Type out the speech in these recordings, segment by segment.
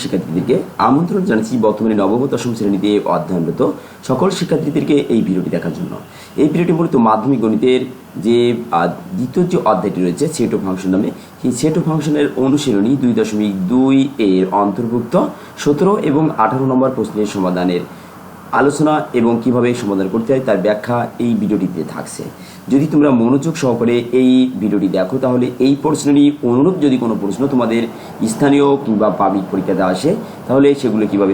শিক্ষার্থীদেরকে আমন্ত্রণ জানাচ্ছি বর্তমানে নবম ও দশম শ্রেণীতে অধ্যয়নরত সকল শিক্ষার্থীদেরকে এই ভিডিওটি দেখার জন্য। এই ভিডিওটি মূলত মাধ্যমিক গণিতের যে দ্বিতীয় যে অধ্যায়টি রয়েছে সেট অফ ফাংশন নামে, সেই সেট অফ ফাংশনের অনুশীলনী 2.2 এর অন্তর্ভুক্ত 17 এবং 18 নম্বর প্রশ্নের সমাধানের আলোচনা এবং কিভাবে সমাধান করতে হয় তার ব্যাখ্যা এই ভিডিওটিতে থাকছে। যদি তোমরা মনোযোগ সহকারে এই ভিডিওটি দেখো তাহলে এই প্রশ্নেরই অনুরূপ যদি কোনো প্রশ্ন তোমাদের স্থানীয় কিংবা পাবলিক পরীক্ষাতে আসে তাহলে সেগুলো কিভাবে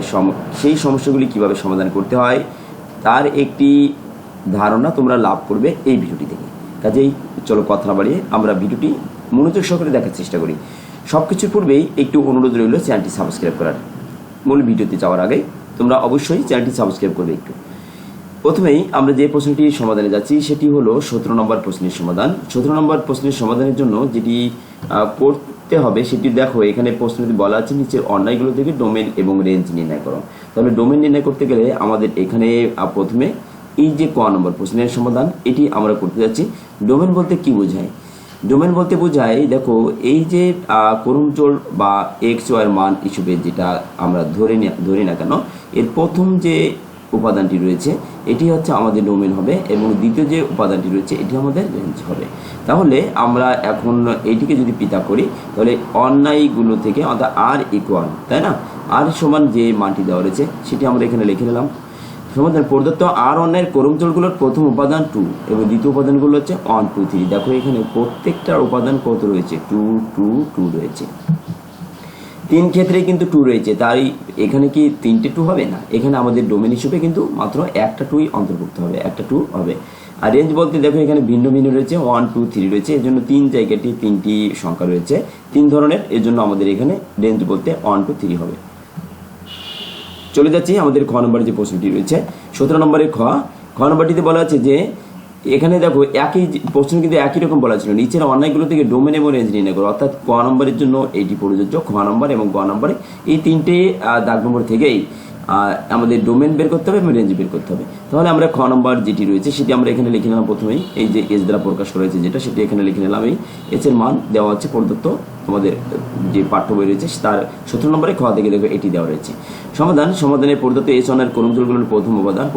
সেই সমস্যাগুলি কিভাবে সমাধান করতে হয় তার একটি ধারণা তোমরা লাভ করবে এই ভিডিওটি থেকে। কাজেই চলো কথা না বাড়িয়ে আমরা ভিডিওটি মনোযোগ সহকারে দেখার চেষ্টা করি। সব কিছুর পূর্বেই একটু অনুরোধ রইল চ্যানেলটি সাবস্ক্রাইব করার। মূল ভিডিওতে যাওয়ার আগে তোমরা অবশ্যই চ্যানেলটি সাবস্ক্রাইব করবে। একটু প্রথমেই আমরা যে প্রশ্নটি সমাধানে যাচ্ছি সেটি হলো 17 নম্বর প্রশ্নের সমাধান। 17 নম্বর প্রশ্নের সমাধানের জন্য যেটি করতে হবে সেটি দেখো, এখানে প্রশ্নটি বলা আছে নিচের অন্যায়গুলো থেকে ডোমেন এবং রেঞ্জ নির্ণয় করো। তাহলে ডোমেন নির্ণয় করতে গেলে আমাদের এখানে প্রথমে এই যে ক নম্বর প্রশ্নের সমাধান এটি আমরা করতে যাচ্ছি। ডোমেন বলতে কি বোঝায়? ডোমেন বলতে বোঝায় দেখো এই যে ক্রমজোড় বা এক্স ওয়াই এর মান হিসেবে যেটা আমরা ধরি না কেন, এর প্রথম যে উপাদানটি রয়েছে এটি হচ্ছে আমাদের ডোমেন হবে এবং দ্বিতীয় যে উপাদানটি রয়েছে এটি আমাদের রেঞ্জ হবে। তাহলে আমরা এখন এইটিকে যদি পৃথক করি তাহলে অন্যায়গুলো থেকে অর্থাৎ আর ইকুয়াল, তাই না, আর সমান যে মানটি দেওয়া রয়েছে সেটি আমরা এখানে লিখে নিলাম। সমাধান প্রদত্ত আর অন্যায়ের ক্রমজোড়গুলোর প্রথম উপাদান 2 এবং দ্বিতীয় উপাদানগুলো হচ্ছে 1 2 3। দেখো এখানে প্রত্যেকটার উপাদান কত রয়েছে? 2 2 2 রয়েছে। 3 ক্ষেত্রে কিন্তু 2 রয়েছে, তাই এখানে কি 3টে 2 হবে না? এখানে আমাদের ডোমেন হিসেবে কিন্তু মাত্র একটা 2ই অন্তর্ভুক্ত হবে, একটা 2 হবে। আর রেঞ্জ বলতে দেখো এখানে ভিন্ন ভিন্ন রয়েছে, 1 2 3 রয়েছে, এর জন্য 3 জায়গাটি 3টি সংখ্যা রয়েছে 3 ধরনের, এর জন্য আমাদের এখানে রেঞ্জ বলতে 1 2 3 হবে। চলে যাচ্ছি আমাদের খ নম্বরের যে প্রশ্নটি রয়েছে 17 নম্বরের খ নম্বরটিতে বলা আছে যে এখানে দেখো একই প্রশ্ন কিন্তু একই রকম বলা ছিল, নিচের অন্যায়গুলো থেকে ডোমেন এবং রেঞ্জ নির্ণয় করো। অর্থাৎ ক নম্বরের জন্য এটি প্রযোজ্য, খ নম্বর এবং গ নম্বরে এই তিনটে দাগ নম্বর থেকেই আমাদের ডোমেন বের করতে হবে এবং রেঞ্জ বের করতে হবে। তাহলে আমরা খ নম্বর যেটি রয়েছে সেটি আমরা এখানে লিখে নিলাম। প্রথমেই এই যে এস দ্বারা প্রকাশ করা হয়েছে যেটা, সেটি এখানে লিখে নিলাম। এই এস এর মান দেওয়া হচ্ছে প্রদত্ত তোমাদের যে পাঠ্য বই রয়েছে তার 17 নম্বরে খ থেকে দেখো এটি দেওয়া রয়েছে। সমাধানের প্রদত্ত এস ওয়ানের ক্রমজোড়গুলোর প্রথম উপাদান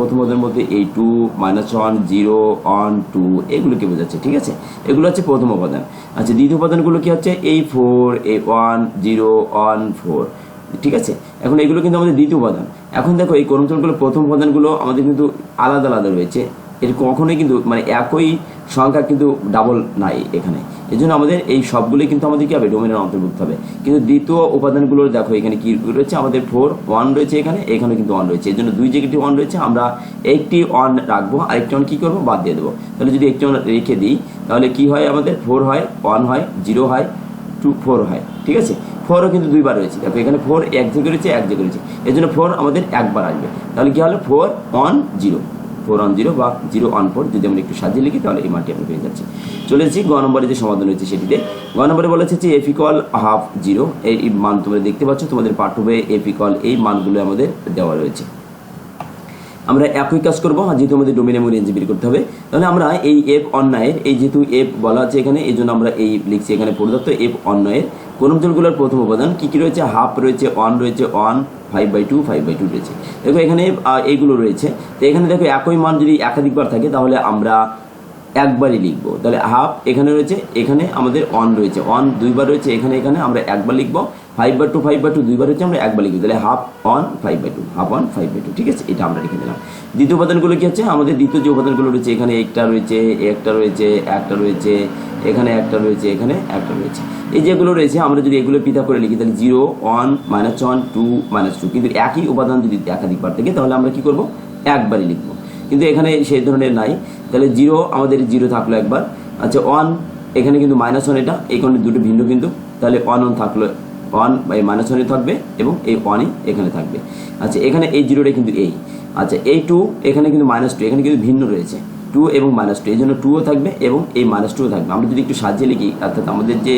মধ্যে এই 2 -1 0 1 2 এগুলোকে বোঝাচ্ছে, ঠিক আছে, এগুলো হচ্ছে প্রথম উপাদান। আচ্ছা, দ্বিতীয় উপাদানগুলো কি হচ্ছে? এই 4 এই 1 0 1 4, ঠিক আছে। এখন এগুলো কিন্তু আমাদের দ্বিতীয় উপাদান। এখন দেখো এই ক্রমজোড়গুলোর প্রথম উপাদানগুলো আমাদের কিন্তু আলাদা আলাদা রয়েছে, এর কখনোই কিন্তু মানে একই সংখ্যা কিন্তু ডাবল নাই এখানে, এই জন্য আমাদের এই সবগুলোই কিন্তু আমাদের কি হবে? ডোমেনের অন্তর্ভুক্ত হবে। কিন্তু দ্বিতীয় উপাদানগুলো দেখো এখানে কি রয়েছে? আমাদের 4 1 রয়েছে, এখানে কিন্তু 1 রয়েছে, এই জন্য দুই জায়গাটি 1 রয়েছে, আমরা একটি 1 রাখবো, আরেকটি 1 কি করবো? বাদ দিয়ে দেবো। তাহলে যদি একটি 1 রেখে দিই তাহলে কি হয়? আমাদের 4 হয়, 1 হয়, 0 হয়, 2 4 হয়, ঠিক আছে। 4ও কিন্তু দুইবার রয়েছে, দেখো এখানে 4 এক জায়গায় রয়েছে, এক জায়গায় রয়েছে, এই জন্য 4 আমাদের একবার আসবে। তাহলে কি হলো? 4 1 0 4 1 0 বা 0 1 4 যদি আমরা একটু সাজিয়ে লিখি তাহলে এই মানটি আমরা পেয়ে যাচ্ছি। চলে এসেছি গ নম্বরে যে সমাধান রয়েছে সেটিতে। গ নম্বরে বলা হচ্ছে যে এফ ইকুয়াল হাফ 0, এই মান তোমরা দেখতে পাচ্ছ তোমাদের পাঠ্য বইয়ে এফ ইকুয়াল এই মানগুলো আমাদের দেওয়া রয়েছে। আমরা একই কাজ করবো, যেহেতু আমাদের ডোমেন এবং রেঞ্জ বের করতে হবে। তাহলে আমরা এই এফ অন্যায়ের, এই যেহেতু এফ বলা আছে এখানে এই জন্য আমরা এই লিখছি এখানে প্রদত্ত এফ অন্যায়ের ক্রমজোড়গুলোর প্রথম উপাদান কি কি রয়েছে? হাফ রয়েছে, 1 রয়েছে, 1 5/2 5/2 রয়েছে। দেখো এখানে এইগুলো রয়েছে। তো এখানে দেখো একই মান যদি একাধিকবার থাকে তাহলে আমরা একবারই লিখবো। তাহলে হাফ এখানে রয়েছে, এখানে আমাদের 1 রয়েছে, 1 দুইবার রয়েছে, এখানে আমরা একবার লিখবো। 5/2 দুইবার হচ্ছে, আমরা একবার লিখবো। তাহলে হাফ 1 5/2 হাফ 1 5/2, ঠিক আছে, এটা আমরা লিখে দিলাম। দ্বিতীয় উপাদানগুলো কি হচ্ছে? আমাদের দ্বিতীয় যে উপাদানগুলো রয়েছে এখানে একটা রয়েছে, একটা রয়েছে, একটা রয়েছে, এখানে একটা রয়েছে, এখানে একটা রয়েছে, এই যেগুলো রয়েছে আমরা যদি এগুলো পৃথক করে লিখি তাহলে 0 1 -1 2 -2, কিন্তু একই উপাদান যদি একাধিকবার থাকে তাহলে আমরা কি করব? একবারই লিখবো। কিন্তু এখানে সেই ধরনের নাই, তাহলে 0 আমাদের 0 থাকলো একবার। আচ্ছা 1 এখানে কিন্তু -1, এটা এখানে দুটো ভিন্ন কিন্তু, তাহলে 1 1 থাকলো, 1 -1 থাকবে এবং এই 1ই এখানে থাকবে। আচ্ছা এখানে এই 0টা কিন্তু এই, আচ্ছা এই 2 এখানে কিন্তু -2, এখানে কিন্তু ভিন্ন রয়েছে 2 এবং -2, এই জন্য 2ও থাকবে এবং এই -2ও থাকবে। আমরা যদি একটু সাজিয়ে লিখি অর্থাৎ আমাদের যে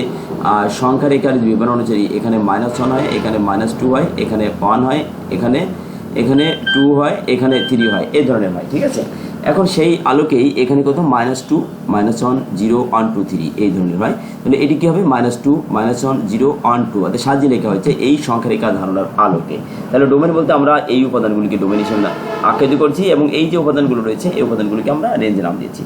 সংখ্যা রেখার বিবরণ অনুযায়ী এখানে -1 হয়, এখানে -2 হয়, এখানে 1 হয়, এখানে 2 হয়, এখানে 3 হয়, এই ধরনের হয়, ঠিক আছে। এখন সেই আলোকেই এখানে কত -2 -1 0 1 2 3 এই ধরনের হয়, তাহলে এটি কি হবে -2 -1 0 1 2 অর্থাৎ সাজিয়ে লেখা হয়েছে এই সংখ্যা রেখা ধারণার আলোকে। তাহলে ডোমেন বলতে আমরা এই উপাদানগুলিকে ডোমেন হিসেবে আখ্যায়িত করছি এবং এই যে উপাদানগুলো রয়েছে এই উপাদানগুলিকে আমরা রেঞ্জ নাম দিয়েছি।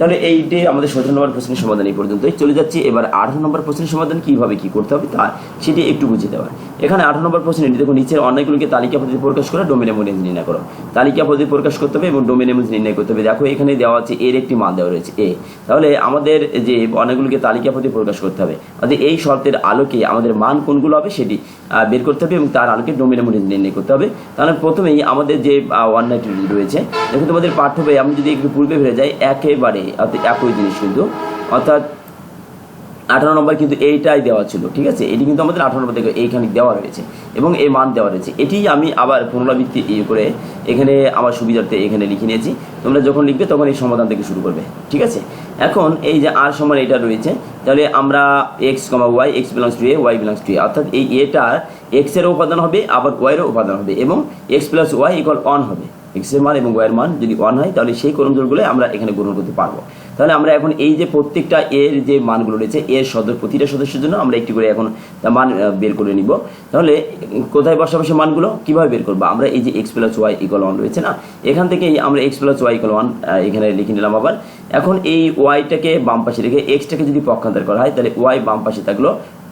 তাহলে এইটাই আমাদের 17 নম্বর প্রশ্নের সমাধান এই পর্যন্তই। চলে যাচ্ছি এবার 18 নম্বর প্রশ্নের সমাধান কীভাবে কী করতে হবে তা সেটি একটু বুঝিয়ে দেওয়া। এখানে 18 নম্বর প্রশ্নে দেখুন নিচের অনেকগুলিকে তালিকা পদ্ধতি প্রকাশ করে ডোমেন এবং রেঞ্জ নির্ণয় করো। তালিকা পদ্ধতি প্রকাশ করতে হবে এবং ডোমেন এবং নির্ণয় করতে হবে। দেখো এখানে দেওয়া আছে এর একটি মান দেওয়া রয়েছে এ, তাহলে আমাদের যে অনেকগুলিকে তালিকা পদ্ধতি প্রকাশ করতে হবে, অর্থাৎ এই শর্তের আলোকে আমাদের মান কোনগুলো হবে সেটি বের করতে হবে এবং তার আলোকে ডোমেন এবং রেঞ্জ নির্ণয় করতে হবে। তাহলে প্রথমেই আমাদের যে 190 রয়েছে, দেখুন তোমাদের পাঠ্য বই আমি যদি একটু পূর্বে ফিরে যাই একেবারে অর্থাৎ একই জিনিস কিন্তু, অর্থাৎ 18 নম্বর কিন্তু এইটাই দেওয়া ছিল, ঠিক আছে, এটি কিন্তু আমাদের 18 নম্বর থেকে এইখানে দেওয়া রয়েছে এবং এই মান দেওয়া রয়েছে। এটি আমি আবার পুনরাবৃত্তি করে এখানে আমার সুবিধার্থে এখানে লিখে নিয়েছি, তোমরা যখন লিখবে তখন এই সমাধান থেকে শুরু করবে, ঠিক আছে। এখন এই যে আর সমান এটা রয়েছে, তাহলে আমরা x y, x belongs to A, y belongs to A, অর্থাৎ এই এটার এক্স এরও উপাদান হবে আবার ওয়াইয়েরও উপাদান হবে এবং এক্স প্লাস ওয়াই ইকুয়াল 1 হবে। এক্স এর মান এবং ওয়াইয়ের মান যদি 1 হয় তাহলে সেই ক্রমজোড়গুলো আমরা এখানে গ্রহণ করতে পারবো। তাহলে আমরা এখন এই যে প্রত্যেকটা এর যে মানগুলো রয়েছে এর প্রতিটা সদস্যের জন্য আমরা একটি করে এখন মান বের করে নিব। তাহলে কোথায় বসাবসে মানগুলো কীভাবে বের করবো, আমরা এই যে এক্স প্লাস ওয়াই ইকুয়াল 1 রয়েছে না, এখান থেকে আমরা এক্স প্লাস ওয়াই ইকুয়াল 1 এখানে লিখে নিলাম। আবার এখন এই ওয়াইটাকে বাম পাশে রেখে এক্সটাকে যদি পক্ষান্তর করা হয় তাহলে ওয়াই বাম পাশে থাকলো,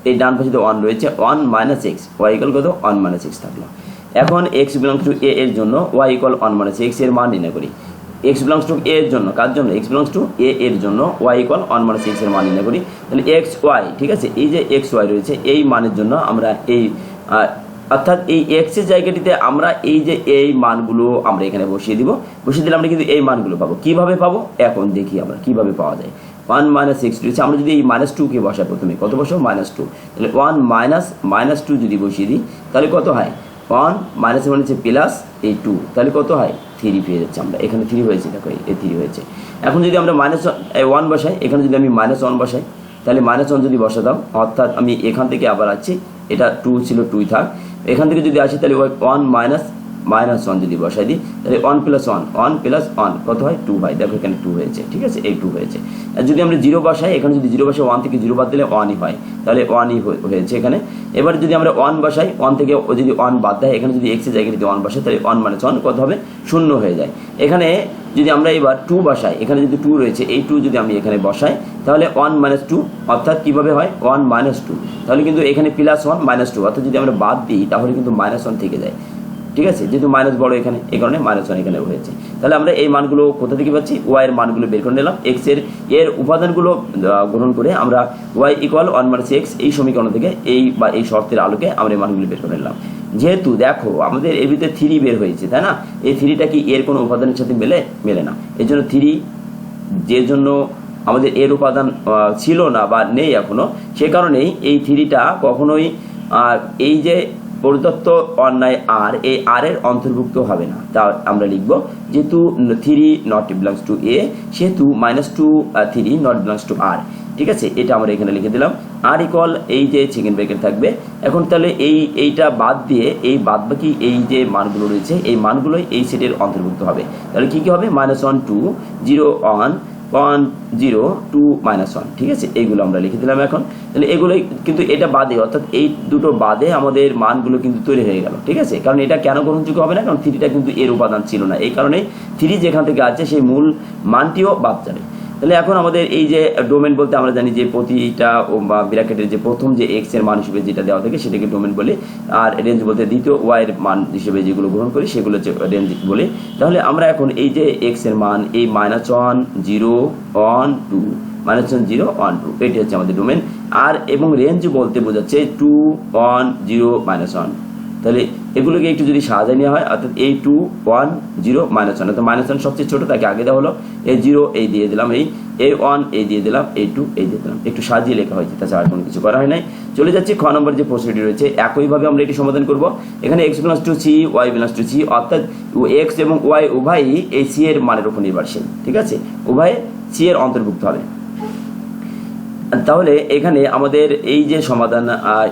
এই ডান পাশে তো 1 রয়েছে, 1 মাইনাস এক্স, ওয়াই ইকুয়াল কত 1 মাইনাস এক্স থাকলো। এখন এক্স বিলংস টু এ এর জন্য ওয়াই ইকুয়াল 1 মাইনাস এক্স এর মান নির্ণয় করি। এক্স বিলংস টু এ এর জন্য, কার জন্য, এক্স বিলংস টু এ এর জন্য ওয়াই ইকুয়াল 1 মাইনাস এক্স এর মান নির্ণয় করি। তাহলে এক্স ওয়াই, ঠিক আছে, এই যে এক্স ওয়াই রয়েছে এই মানের জন্য আমরা এই অর্থাৎ এই এক্স এর জায়গাটিতে আমরা এই যে এই মানগুলো আমরা এখানে বসিয়ে দিব, বসিয়ে দিলে আমরা কিন্তু এই মানগুলো পাবো। কিভাবে পাবো এখন দেখি আমরা কিভাবে পাওয়া যায়। 1 মাইনাস এক্স রয়েছে, আমরা যদি এই -2কে বসাই প্রথমে কত বসাবো -2, তাহলে 1 মাইনাস 2 যদি বসিয়ে দিই তাহলে কত হয় 1 মাইনাস মানে হচ্ছে প্লাস এই 2, তাহলে কত হয় 3 পেয়ে যাচ্ছে। আমরা এখানে 3 হয়েছে, দেখো এই 3 হয়েছে। এখন যদি আমরা -1 বসাই, এখানে যদি আমি -1 বসাই তাহলে -1 যদি বসাতাম, অর্থাৎ আমি এখান থেকে আবার আসছি, এটা 2 ছিল 2 থাক, এখান থেকে যদি আসি তাহলে 1 মাইনাস -1 যদি বসাই দিই তাহলে 1 প্লাস 1 প্লাস 1 কত হয় 2 হয়, দেখো এখানে 2 হয়েছে, ঠিক আছে, এই 2 হয়েছে। আর যদি আমরা 0 বসাই, এখানে যদি 0 বসাই 1 থেকে 0 বাদ দিলে 1ই হয়, তাহলে 1ই হয়েছে এখানে। এবার যদি আমরা 1 বসাই, 1 থেকে যদি 1 বাদ দেয়, এখানে যদি এক্সের জায়গায় যদি 1 বসাই তাহলে 1 মাইনাস 1 কত হবে 0 হয়ে যায়। এখানে যদি আমরা এবার 2 বসাই, এখানে যদি 2 রয়েছে এই 2 যদি আমি এখানে বসাই তাহলে 1 মাইনাস 2, অর্থাৎ কীভাবে হয় 1 মাইনাস 2, তাহলে কিন্তু এখানে প্লাস 1 মাইনাস 2, অর্থাৎ যদি আমরা বাদ দিই তাহলে কিন্তু -1 থেকে যায়, ঠিক আছে, যেহেতু মাইনাস বড় এখানে এই কারণে -1 এখানে হয়েছে। তাহলে আমরা এই মানগুলো কোথা থেকে পাচ্ছি, ওয়াই এর মানগুলো বের করে নিলাম, এক্স এর উপাদানগুলো গ্রহণ করে আমরা ওয়াই ইকুয়াল 1 মাইনাস এক্স এই সমীকরণ থেকে এই শর্তের আলোকে আমরা এই মানগুলো বের করে নিলাম। যেহেতু দেখো আমাদের এর ভিতরে 3 বের হয়েছে, তাই না, এই 3টা কি এর কোনো উপাদানের সাথে মেলে না, এর জন্য 3 যে জন্য আমাদের এর উপাদান ছিল না বা নেই এখনো, সে কারণেই এই 3টা কখনোই এই যে প্রদত্ত অন্যায় আর এই আর এর অন্তর্ভুক্ত হবে না। তা আমরা লিখব যেহেতু 3 নট বিলংস টু এ, সেহেতু -2 3 নট বিলংস টু আর, ঠিক আছে, এটা আমরা এখানে লিখে দিলাম। আর ইকুয়াল এই যে সেকেন্ড ব্র্যাকেট থাকবে। এখন তাহলে এইটা বাদ দিয়ে এই বাদ বাকি এই যে মানগুলো রয়েছে এই মানগুলোই এই সেটের অন্তর্ভুক্ত হবে। তাহলে কি হবে -1 2 0 1 1 0 2 -1, ঠিক আছে, এইগুলো আমরা লিখে দিলাম। এখন তাহলে এগুলোই কিন্তু এটা বাদে, অর্থাৎ এই দুটো বাদে আমাদের মানগুলো কিন্তু তৈরি হয়ে গেল, ঠিক আছে। কারণ এটা কেন গ্রহণযোগ্য হবে না, কারণ 3টা কিন্তু এর উপাদান ছিল না, এই কারণেই 3 যেখান থেকে আছে সেই মূল মানটিও বাদ যাবে। তাহলে এখন আমাদের এই যে ডোমেন বলতে আমরা জানি যে প্রতিটা ব্র্যাকেটের যে প্রথম যে এক্স এর মান হিসেবে যেটা দেওয়া থাকে সেটাকে ডোমেন বলি, আর রেঞ্জ বলতে দ্বিতীয় ওয়াই এর মান হিসেবে যেগুলো গ্রহণ করি সেগুলো হচ্ছে রেঞ্জ বলি। তাহলে আমরা এখন এই যে এক্স এর মান এই -1 0 1 2 -1 0 1 2 এটি হচ্ছে আমাদের ডোমেন। আর এবং রেঞ্জ বলতে বোঝাচ্ছে 2 1 0 -1। তাহলে এগুলোকে একটু যদি সাজায় নেওয়া হয়, অর্থাৎ এই 2 1 0 -1, অর্থাৎ -1 সবচেয়ে ছোট, তাকে আগে দেওয়া হলো, এই 0 এই দিয়ে দিলাম, এই 1 এই দিয়ে দিলাম, এই 2 এই দিয়ে দিলাম, একটু সাজিয়ে লেখা হয়েছে, তাছাড়া আর কোনো কিছু করা হয় নাই। চলে যাচ্ছি খ নম্বর যে প্রশ্নটি রয়েছে, একইভাবে আমরা এটি সমাধান করব। এখানে x belongs to C, y belongs to C, অর্থাৎ x এবং y উভয়ই এই সি এর মানের উপর নির্ভরশীল, ঠিক আছে, উভয়ে সি এর অন্তর্ভুক্ত হবে। তাহলে এখানে আমাদের এই যে সমাধান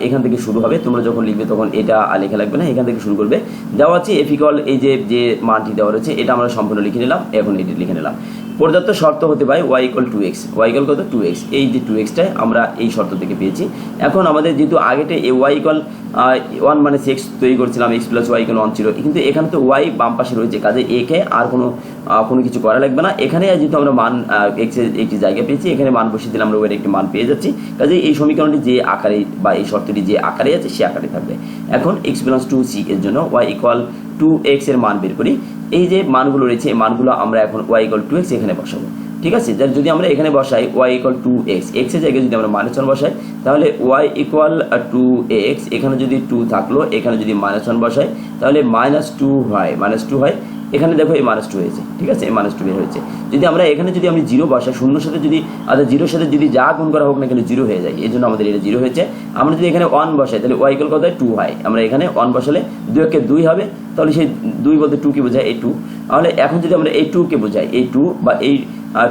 এখান থেকে শুরু হবে, তোমরা যখন লিখবে তখন এটা লেখা লাগবে না, এখান থেকে শুরু করবে। দেওয়া আছে এফ ইকুয়াল এই যে মানটি দেওয়া রয়েছে এটা আমরা সম্পূর্ণ লিখে নিলাম, এখন এটি লিখে নিলাম। পর্যাপ্ত শর্ত হতে পারে Y equal 2x, Y equal কত 2x, এই যে 2xটাই আমরা এই শর্ত থেকে পেয়েছি। এখন আমাদের যেহেতু আগেটা এ ওয়াই ইকুয়াল 1 মানে x তৈরি করছিলাম, x প্লাস ওয়াই ইকুয়াল 1 ছিল, কিন্তু এখানে তো ওয়াই বাম পাশে রয়েছে, কাজে একে আর কোনো কিছু করা লাগবে না। এখানে যেহেতু আমরা মান x এর একটি জায়গা পেয়েছি, এখানে মান বসিয়ে দিলে আমরা ওয়ের একটি মান পেয়ে যাচ্ছি, কাজে এই সমীকরণটি যে আকারে বা এই শর্তটি যে আকারে আছে সে আকারে থাকবে। এখন x বিলংস টু c এর জন্য ওয়াই ইকুয়াল 2x এর মান বের করি। এই যে মানগুলো রয়েছে এই মানগুলো আমরা এখন ওয়াই ইকুয়াল 2x এখানে বসাবো, ঠিক আছে। যদি আমরা এখানে বসাই ওয়াই ইকুয়াল 2x, x এর জায়গায় যদি আমরা -1 বসাই তাহলে ওয়াই ইকুয়াল 2x, এখানে যদি 2 থাকলো, এখানে যদি -1 বসাই তাহলে -2 হয়, এখানে দেখো এই -2 হয়েছে, ঠিক আছে, এই -2 বের হয়েছে। যদি আমরা এখানে যদি আমি 0 বসাই, শূন্যর সাথে যদি জিরোর সাথে যদি যা গুণ করা হোক না কেন 0 হয়ে যায়, এই জন্য আমাদের এটা 0 হয়েছে। আমরা যদি এখানে 1 বসাই তাহলে ওয়াই ইকুয়াল কত হয় 2 হয়, আমরা এখানে 1 বসালে 2 কে 2 হবে, তাহলে সেই 2 বলতে 2 কে বোঝায় এই 2। তাহলে এখন যদি আমরা এই 2 কে বোঝাই, এই 2 বা এই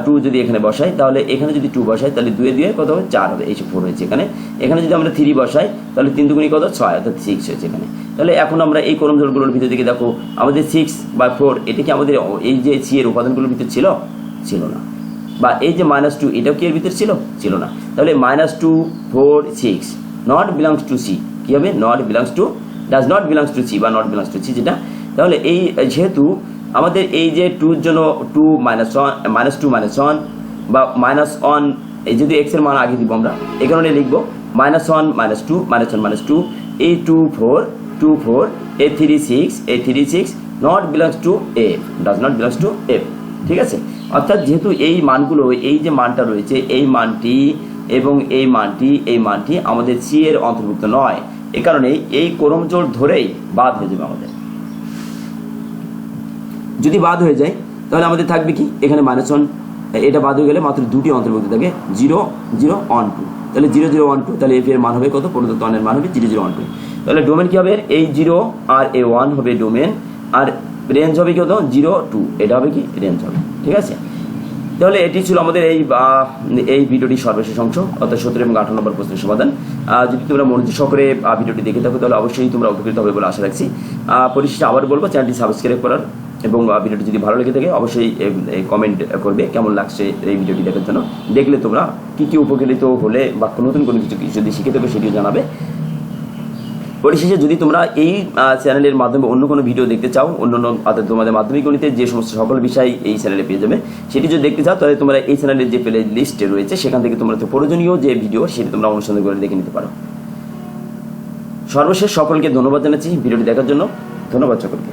2 যদি এখানে বসাই, তাহলে এখানে যদি 2 বসাই তাহলে 2 এ 2 কত হবে 4 হবে, এই 4 হয়েছে এখানে। এখানে যদি আমরা 3 বসাই তাহলে 3 দুগুণী কত 6, অর্থাৎ 6 হয়েছে এখানে। তাহলে এখন আমরা এই ক্রমজোড়গুলোর ভিতর থেকে দেখো আমাদের 6/4 এটা কি আমাদের এই যে সি এর উপাদানগুলোর ভিতর ছিল না, বা এই যে -2 এটাও কি এর ভিতর ছিল না। তাহলে -2 4 6 নট বিলংস টু সি, কি হবে does not belongs to C বা নট বিলংস টু সি যেটা। তাহলে এই যেহেতু আমাদের এই যে 2 এর জন্য 2 -1 বা -1, এই যদি x এর মান আগে দিব আমরা এই কারণে লিখবো -1 -2 এই 2 4 এই 3 6 not belongs two f, does not belongs two f, ঠিক আছে। অর্থাৎ যেহেতু এই মানগুলো, এই যে মানটা রয়েছে এই মানটি এবং এই মানটি আমাদের সি এর অন্তর্ভুক্ত নয়, এ কারণে এই ক্রমজোড় ধরেই বাদ হয়ে যাবে আমাদের। যদি বাদ হয়ে যায় তাহলে আমাদের থাকবে কি এখানে -1, এটা বাদ হয়ে গেলে মাত্র দুটি অন্তর্ভুক্ত থাকে 0 0 1 2, তাহলে 0 0 1 2, তাহলে এফ এর মান হবে কত, প্রদত্ত এর মান হবে 0 0 1 2। তাহলে ডোমেন কি হবে, এই 0 আর এই 1 হবে ডোমেন, আর রেঞ্জ হবে কত 0 2, এটা হবে কি রেঞ্জ হবে, ঠিক আছে। তাহলে এটি ছিল আমাদের এই ভিডিওটি সর্বশেষ অংশ, অর্থাৎ 17 এবং 18 নম্বর প্রশ্নের সমাধান। যদি তোমরা মনোযোগ সহকারে ভিডিওটি দেখে থাকো তাহলে অবশ্যই তোমরা উপকৃত হবে বলে আশা রাখছি। পরিশেষে আবার বলবো চ্যানেলটি সাবস্ক্রাইব করার, এবং ভিডিওটি যদি ভালো লেগে থাকে অবশ্যই কমেন্ট করবে কেমন লাগছে এই ভিডিওটি দেখার জন্য। দেখলে তোমরা কি উপকৃত হলে বা নতুন কোনো কিছু যদি শিখে থাকো সেটিও জানাবে। পরিশেষে যদি তোমরা এই চ্যানেলের মাধ্যমে অন্য কোনো ভিডিও দেখতে চাও, অন্য অর্থাৎ তোমাদের মাধ্যমিক গণিতের যে সমস্ত সকল বিষয় এই চ্যানেলে পেয়ে যাবে, সেটি যদি দেখতে চাও তাহলে তোমরা এই চ্যানেলের যে প্লে লিস্টে রয়েছে সেখান থেকে তোমরা প্রয়োজনীয় যে ভিডিও সেটি তোমরা অনুসন্ধান করে দেখে নিতে পারো। সর্বশেষ সকলকে ধন্যবাদ জানাচ্ছি ভিডিওটি দেখার জন্য, ধন্যবাদ সকলকে।